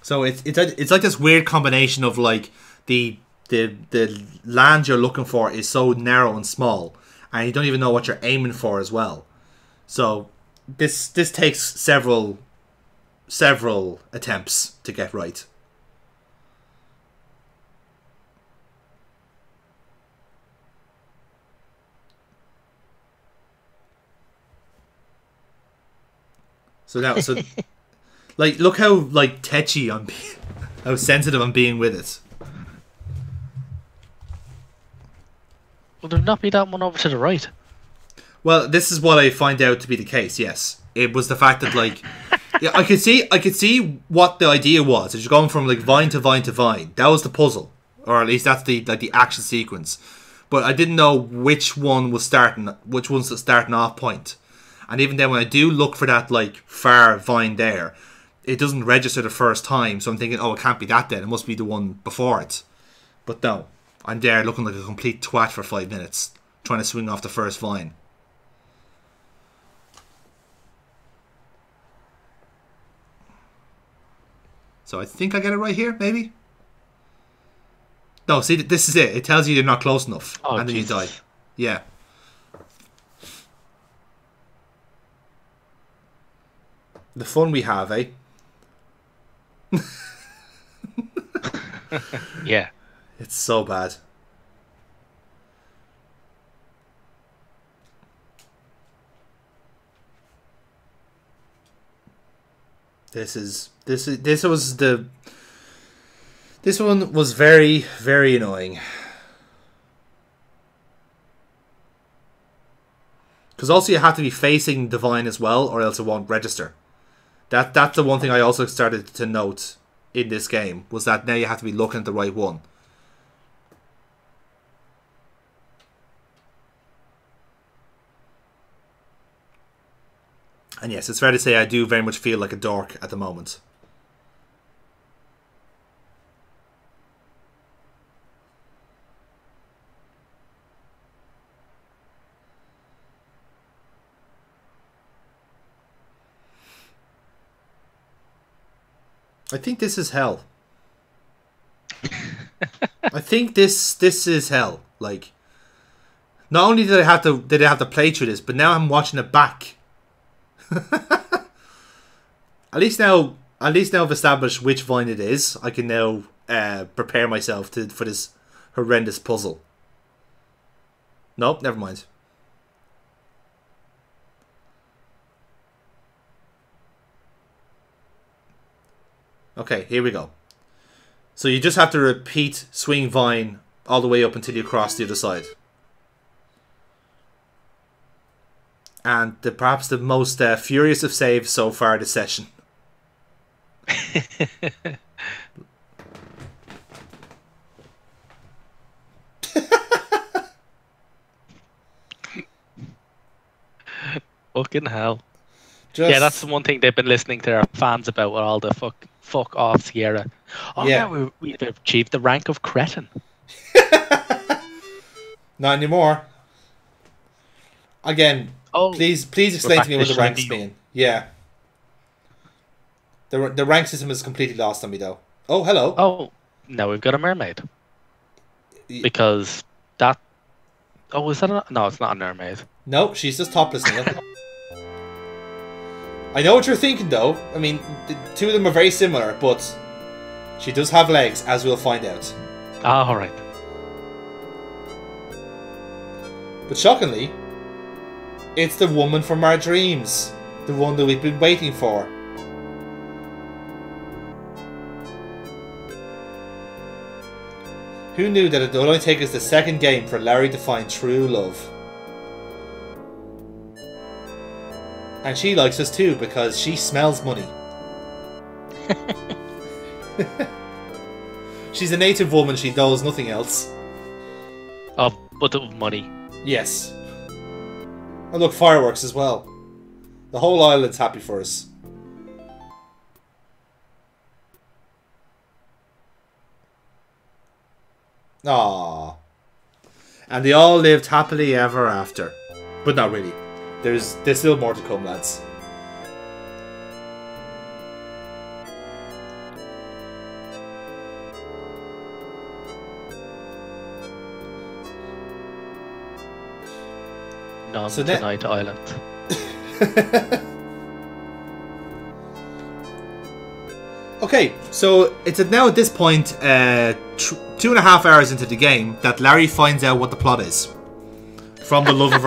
So it's like this weird combination of like the land you're looking for is so narrow and small, and you don't even know what you're aiming for as well. So this takes several attempts to get right. So like look how like tetchy I'm being, how sensitive I'm being with it. Will there not be that one over to the right? Well, this is what I find out to be the case. Yes, it was the fact that like, yeah, I could see what the idea was. It's going from like vine to vine to vine. That was the puzzle, or at least that's the action sequence. But I didn't know which one's the starting off point. And even then, when I do look for that like far vine there, it doesn't register the first time. So I'm thinking, oh, it can't be that then. It must be the one before it. But no, I'm there looking like a complete twat for 5 minutes, trying to swing off the first vine. So I think I get it right here, maybe? No, see, this is it. It tells you you're not close enough. Oh, and then Jesus. you die. Yeah. The fun we have, eh? Yeah. It's so bad. This one was very, very annoying. Because also you have to be facing the vine as well, or else it won't register. That's the one thing I also started to note in this game, was that now you have to be looking at the right one. And yes, it's fair to say I do very much feel like a dork at the moment. I think this is hell. I think this is hell. Like, not only did I have to play through this, but now I'm watching it back. At least now I've established which vine it is. I can now prepare myself for this horrendous puzzle. Nope, never mind. Okay, here we go. So you just have to repeat swing vine all the way up until you cross the other side. And perhaps the most furious of saves so far this session. Fucking hell. Yeah, that's the one thing they've been listening to their fans about with all the fuck off Sierra. Oh yeah, we've achieved the rank of cretin. Not anymore. Again, please explain to me what the ranks mean. Yeah. The rank system is completely lost on me though. Oh, hello. Oh, now we've got a mermaid. Because that... Oh, is that no, it's not a mermaid. No, she's just topless now. I know what you're thinking though. I mean, the two of them are very similar, but she does have legs, as we'll find out. Ah, alright. But shockingly, it's the woman from our dreams. The one that we've been waiting for. Who knew that it would only take us the second game for Larry to find true love? And she likes us too because she smells money. She's a native woman, she knows nothing else. Oh, but of money. Yes. And look, fireworks as well. The whole island's happy for us. Aww. And they all lived happily ever after. But not really. There's still more to come, lads. non-tonight island. Okay, so it's now at this point, 2.5 hours into the game, that Larry finds out what the plot is from the love of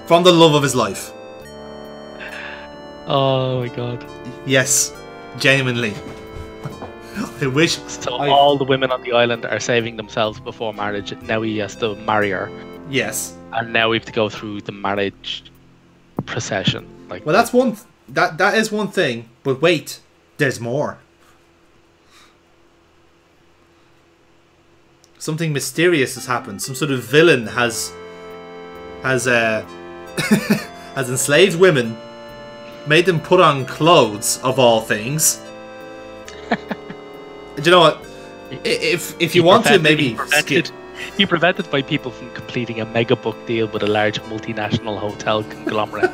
from the love of his life. Oh my god! Yes, genuinely. I wish. So all the women on the island are saving themselves before marriage. Now he has to marry her. Yes. And now we have to go through the marriage procession. Like, well, that's one. That is one thing. But wait, there's more. Something mysterious has happened. Some sort of villain has has enslaved women, made them put on clothes of all things. Do you know what? If you want to, maybe skip. He prevented by people from completing a mega book deal with a large multinational hotel conglomerate.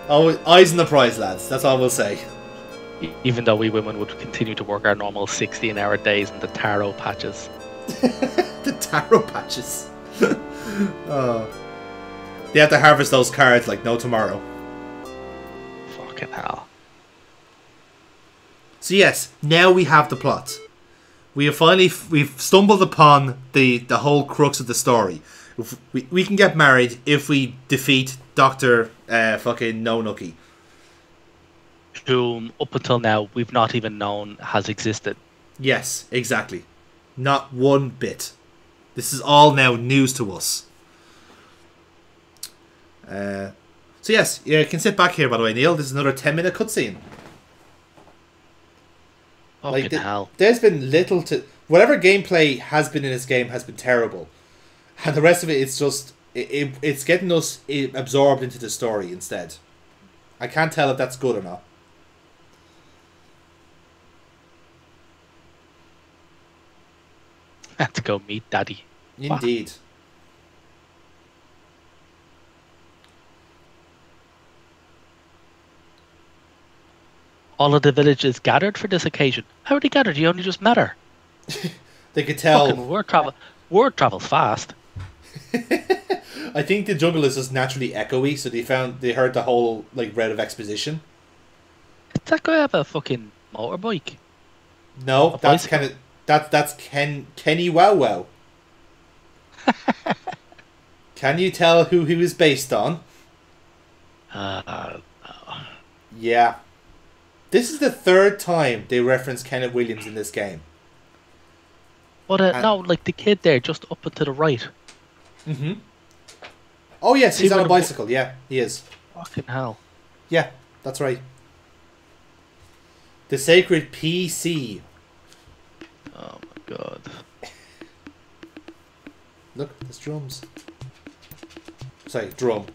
Always eyes on the prize, lads. That's all we'll say. Even though we women would continue to work our normal 16-hour days in the taro patches. The taro patches. They have to harvest those cards like no tomorrow. Fucking hell. So yes, now we have the plot. We've stumbled upon the whole crux of the story. We can get married if we defeat Dr. fucking No Nookie. Whom, up until now, we've not even known has existed. Yes, exactly. Not one bit. This is all now news to us. So yes, you can sit back here, by the way, Neil. This is another 10-minute cutscene. Fucking hell. There's been little to... Whatever gameplay has been in this game has been terrible. And the rest of it, it's just... It's getting us absorbed into the story instead. I can't tell if that's good or not. I have to go meet Daddy. Indeed. Wow. All of the villagers gathered for this occasion. How are they gathered? You only just met her. They could tell. Fucking word travels fast. I think the jungle is just naturally echoey, so they heard the whole rate of exposition. Does that guy have a fucking motorbike? No, that's Kenny Wow Wow. Can you tell who he was based on? No. Yeah. This is the third time they reference Kenneth Williams in this game. But no, like the kid there, just up and to the right. Mm-hmm. Oh yes, he's on a bicycle. Yeah, he is. Fucking hell. Yeah, that's right. The sacred PC. Oh my god. Look, there's drums. Sorry, drum.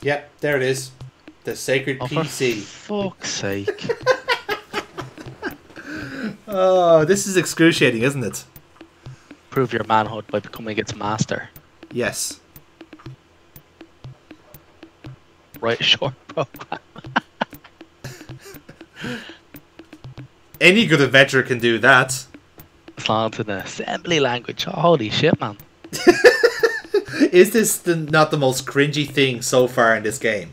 Yep, there it is. The sacred PC. For fuck's sake. Oh, this is excruciating, isn't it? Prove your manhood by becoming its master. Yes. Write a short program. Any good adventurer can do that. As long as it's an assembly language. Oh, holy shit, man. Is this not the most cringy thing so far in this game?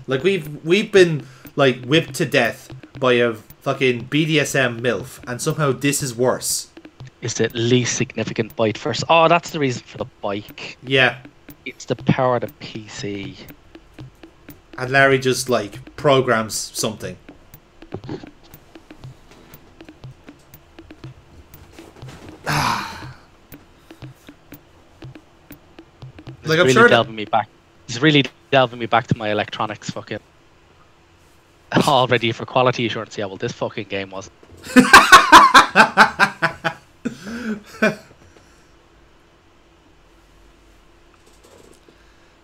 Like we've been whipped to death by a fucking BDSM MILF, and somehow this is worse. Is the least significant bite first? Oh, that's the reason for the bike. Yeah. It's the power of the PC. And Larry just programs something. I'm really sure delving me back. He's really delving me back to my electronics fucking. All ready for quality assurance. Yeah, well, this fucking game wasn't. Do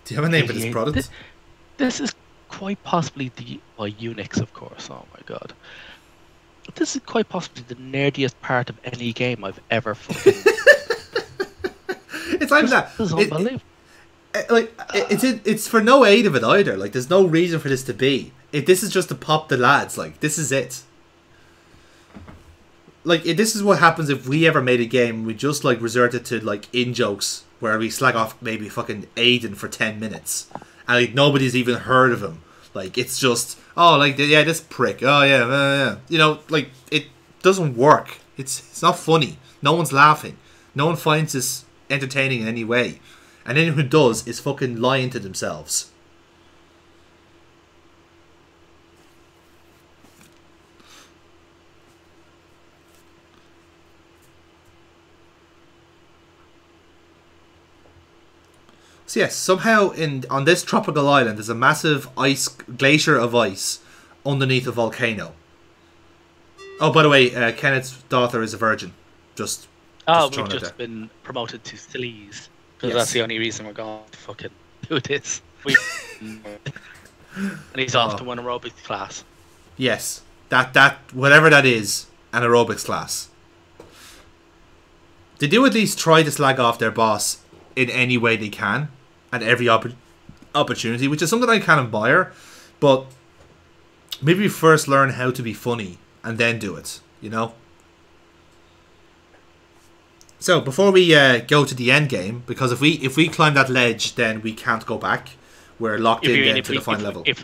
you have a name for this product? This is quite possibly Unix, of course. Oh my god. This is quite possibly the nerdiest part of any game I've ever fucking. It's like that. This is unbelievable. It's for no aid of it either. There's no reason for this to be. This is just to pop the lads. This is it. like this is what happens if we ever made a game. We just like resorted to like in jokes where we slag off maybe fucking Aiden for 10 minutes, and like nobody's even heard of him. Like it's just yeah, this prick. Oh yeah. You know, like it doesn't work. It's not funny. No one's laughing. No one finds this entertaining in any way, and anyone who does is fucking lying to themselves. So yes, somehow on this tropical island there's a massive glacier of ice underneath a volcano. Oh, by the way, Kenneth's daughter is a virgin. We've just been promoted to sleaze. Because that's the only reason we're going to fucking do this. And he's off to one aerobics class. Yes. That whatever that is, an aerobics class. They do at least try to slag off their boss in any way they can. At every opportunity, which is something I can admire. But maybe first learn how to be funny and then do it, you know? So before we go to the end game, because if we climb that ledge, then we can't go back. We're locked in then to the final level. If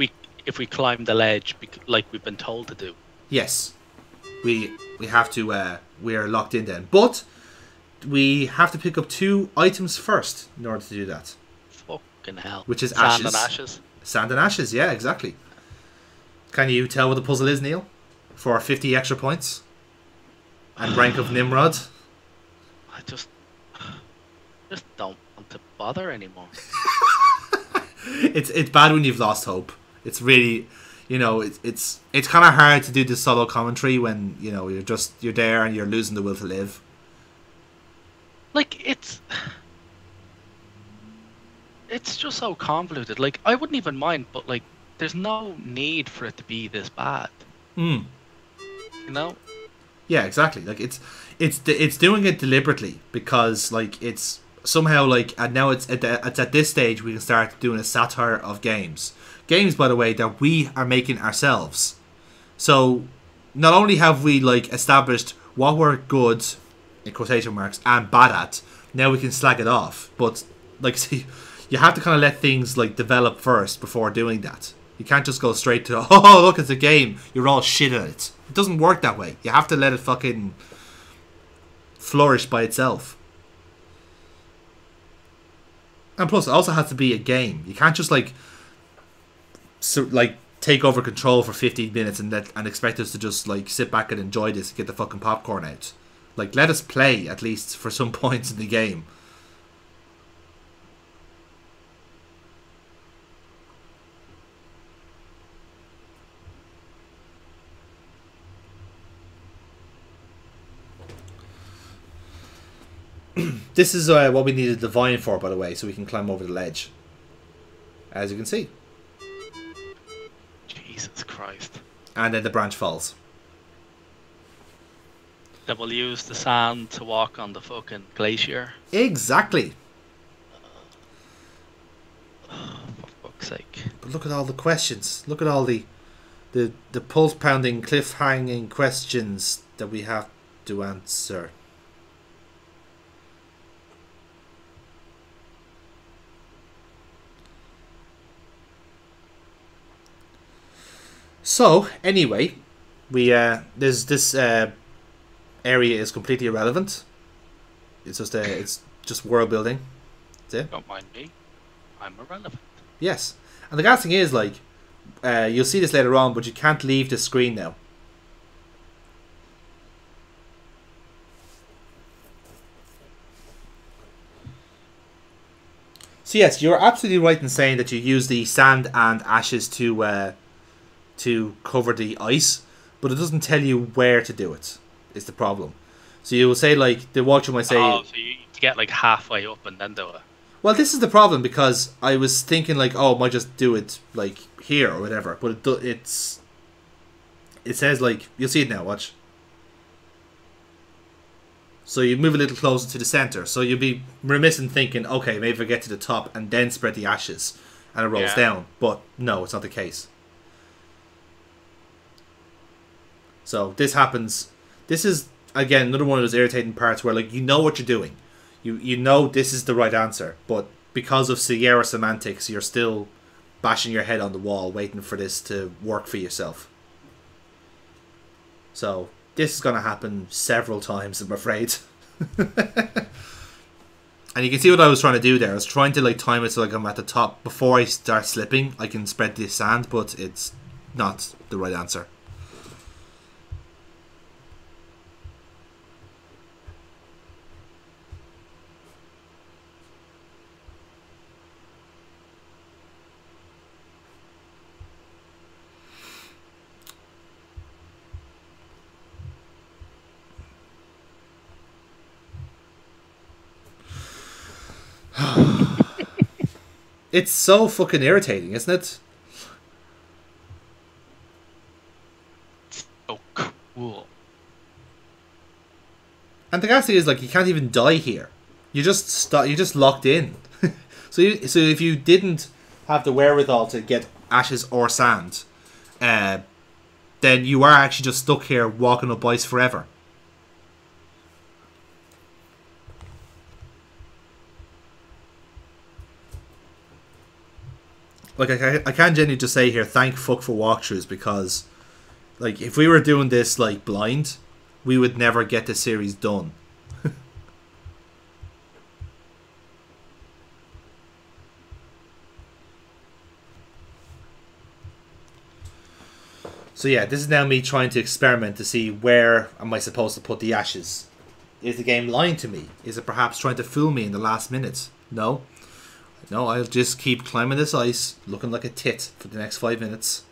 we climb the ledge like we've been told to do. Yes, we have to. We are locked in then, but we have to pick up 2 items first in order to do that. Fucking hell! Which is sand ashes. and ashes. Sand and ashes. Yeah, exactly. Can you tell what the puzzle is, Neil? For 50 extra points and rank of Nimrod. I just don't want to bother anymore. It's bad when you've lost hope. It's really, you know, it's kind of hard to do the solo commentary when, you know, you're there and you're losing the will to live. Like it's just so convoluted. Like I wouldn't even mind, but like there's no need for it to be this bad. You know? Yeah, exactly. Like it's doing it deliberately because like it's somehow like, and now it's at this stage we can start doing a satire of games. Games, by the way, that we are making ourselves. So not only have we like established what we're good in quotation marks and bad at, now we can slag it off. But like, see, you have to kind of let things like develop first before doing that. You can't just go straight to, oh look, it's a game, you're all shit at it. It doesn't work that way. You have to let it fucking flourish by itself. And plus, it also has to be a game. You can't just like take over control for 15 minutes and expect us to just like sit back and enjoy this and get the fucking popcorn out. Like, let us play at least for some points in the game. This is what we needed the vine for, by the way, so we can climb over the ledge. As you can see. Jesus Christ. And then the branch falls. Then we'll use the sand to walk on the fucking glacier. Exactly. For fuck's sake. But look at all the questions. Look at all the pulse-pounding, cliff-hanging questions that we have to answer. So anyway, we this area is completely irrelevant. It's just world building. That's it. Don't mind me. I'm irrelevant. Yes, and the gas thing is like, you'll see this later on, but you can't leave the screen now. So yes, you're absolutely right in saying that you use the sand and ashes to cover the ice, but it doesn't tell you where to do it. Is the problem. So you will say like the watcher might say, oh, so you get like halfway up and then do it. Well, this is the problem because I was thinking like, oh, I might just do it like here or whatever, but it says like, you'll see it now. Watch. So you move a little closer to the center, so you'll be remiss in thinking, okay, maybe I get to the top and then spread the ashes and it rolls down. But no, it's not the case. So this happens. This is again, another one of those irritating parts where, like, you know what you're doing. You know this is the right answer, but because of Sierra semantics, you're still bashing your head on the wall waiting for this to work for yourself. So, this is going to happen several times, I'm afraid. And you can see what I was trying to do there. I was trying to, like, time it so, like, I'm at the top. Before I start slipping, I can spread the sand, but it's not the right answer. It's so fucking irritating, isn't it? So cool. And the gas thing is, like, you can't even die here. You're just locked in. So if you didn't have the wherewithal to get ashes or sand, then you are actually just stuck here walking up ice forever. Like, I can genuinely just say here, thank fuck for walkthroughs, because, like, if we were doing this, like, blind, we would never get the series done. So yeah, this is now me trying to experiment to see where am I supposed to put the ashes. Is the game lying to me? Is it perhaps trying to fool me in the last minute? No. No, I'll just keep climbing this ice, looking like a tit for the next 5 minutes.